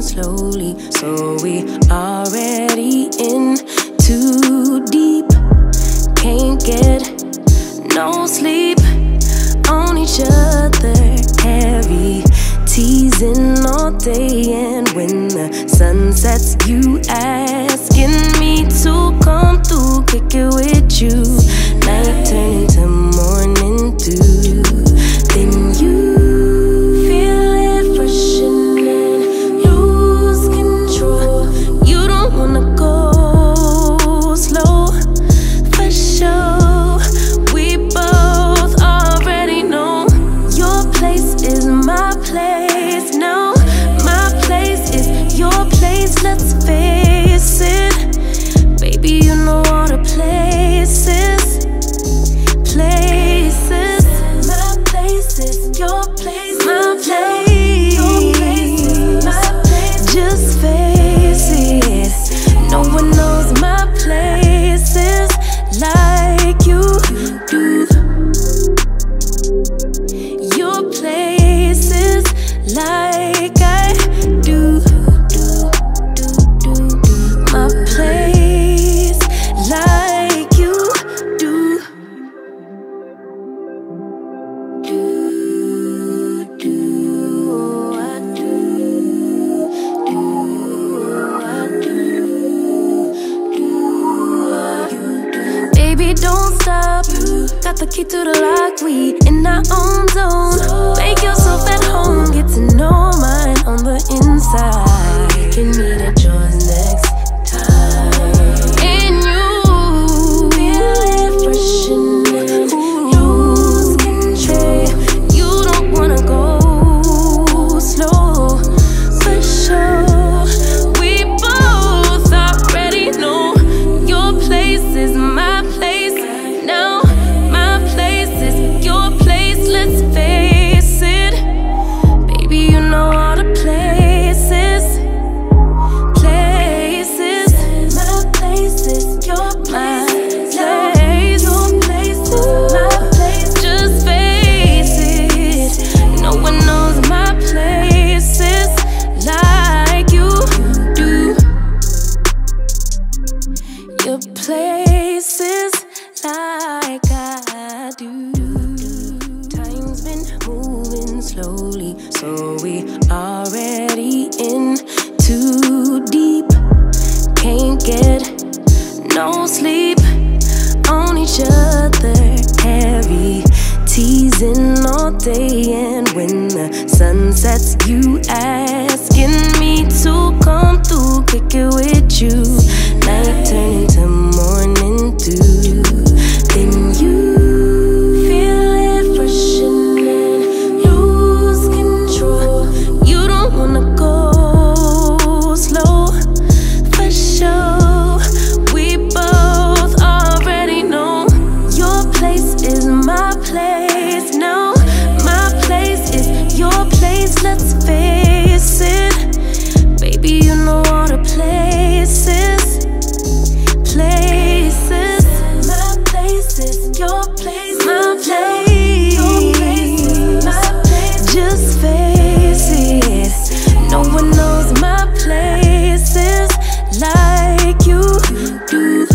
slowly, so we already in too deep. Can't get no sleep on each other, heavy teasing all day. And when the sun sets, you asking me to come through, kick it with you. Night turn into morning dew. Then you feel it rushing in, lose control. You don't wanna go slow, for sure. We both already know your place is my place now. My place is your place, let's face it. Baby, you know all the places. Places, my place is your place, my place, your place is my place. Just face it, no one knows my places like you do. Your places like I do. My place like you do. Baby, don't stop. Got the key to the lock, we in our own zone. Make yourself at home, get to know mine on the inside. Can meet at yours next time. And you feel it rushing in, lose control. You don't wanna go slow, for sure. We both already know your place is my place now. My place is your place, let's face it. Baby, you know all the places. Places, my place is your place. Your place is my place. Just face it, no one knows my places like you do. Your places like I do. Time's been moving slowly, so we already in too deep. Can't get no sleep on each other, heavy teasing all day. And when the sun sets, you asking me to come through, kick it with you. Night turn into morning dew. Then you feel it rushing in, lose control. You don't wanna go slow, for sure. We both already know your place is my place now. My place is your place, let's face it. Baby, you know all the places. Places, my place is your place, my place, your place is my place. Just face it, no one knows my places like you do.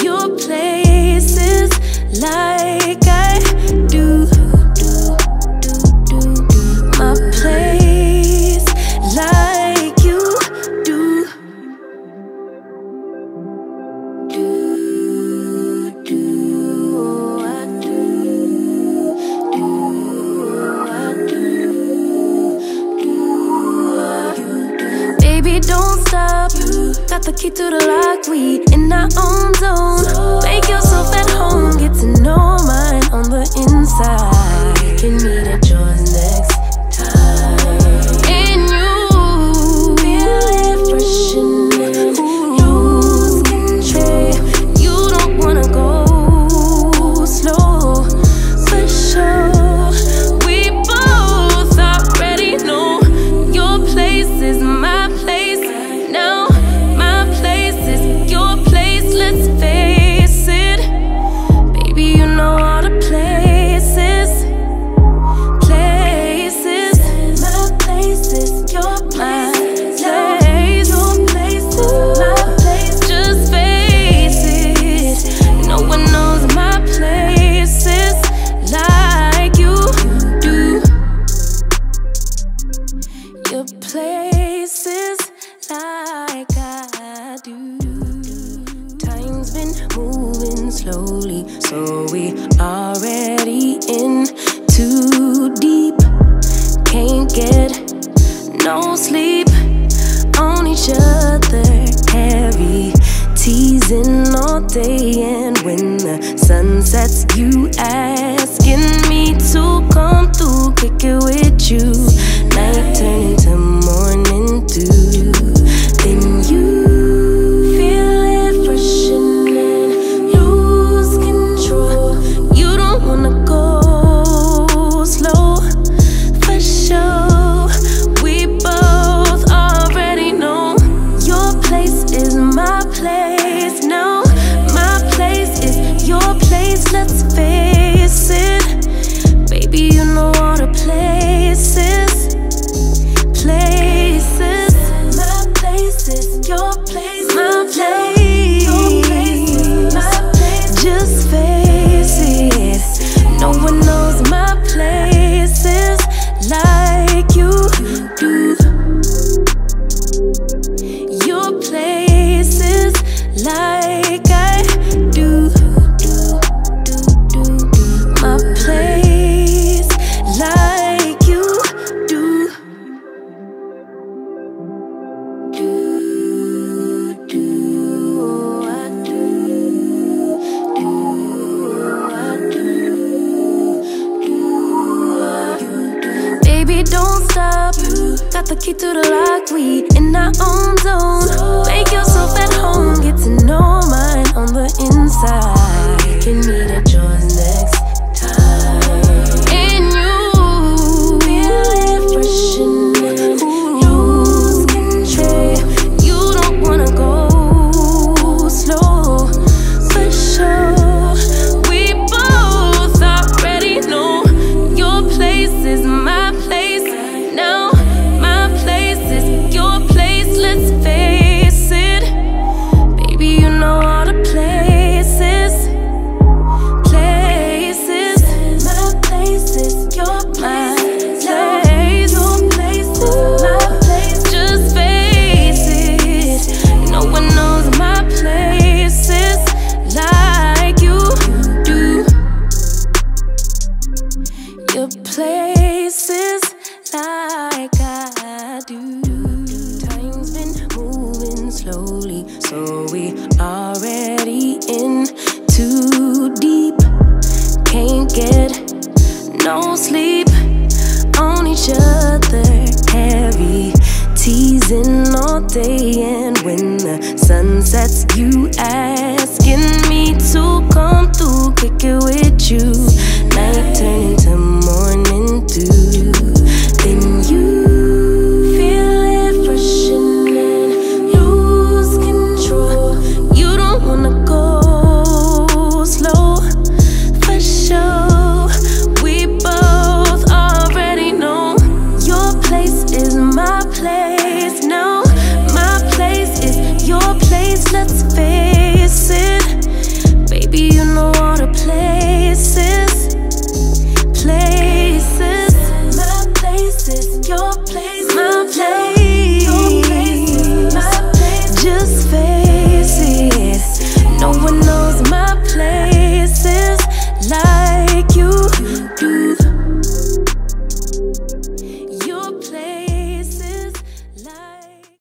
Your places like I do. My place like you do. Baby, don't stop. Got the key to the lock, we in our own zone. Make yourself at home, get to know mine on the inside. Can meet at yours next time. And you feel it rushing in, lose control. You don't wanna go slow, for sure. We both already know your place is my place now. My place is your place, let's face it. so we already in too deep. Can't get no sleep on each other, heavy teasing all day. And when the sun sets, you asking me to come through, kick it with you. Night turn into morning dew. Then you feel it freshening, lose control. You don't wanna go slow, for sure. We both already know your place is my place now. My place is your place, let's face it. Baby, you know all the places. Places. My place is your place. My place. Your place. My place. Just face it. No one knows my places like you do. Your places like I do. My place like you do. Baby, don't stop. Got the key to the lock. We in our own zone. Make yourself at home. Get to know mine on the inside. Can meet at yours next time. And you feel it freshening, lose control. You don't wanna go slow, for sure. We both already know your place is my place now. My place is your place, let's face it. Baby, you know all the places. Places. My place is your place. Your place is my place. Just face it. No one knows my places like you do. Your places like I do. Time's been moving slowly, so we already in too deep. Can't get no sleep on each other, heavy teasing all day. And when the sun sets, you asking me to come through, kick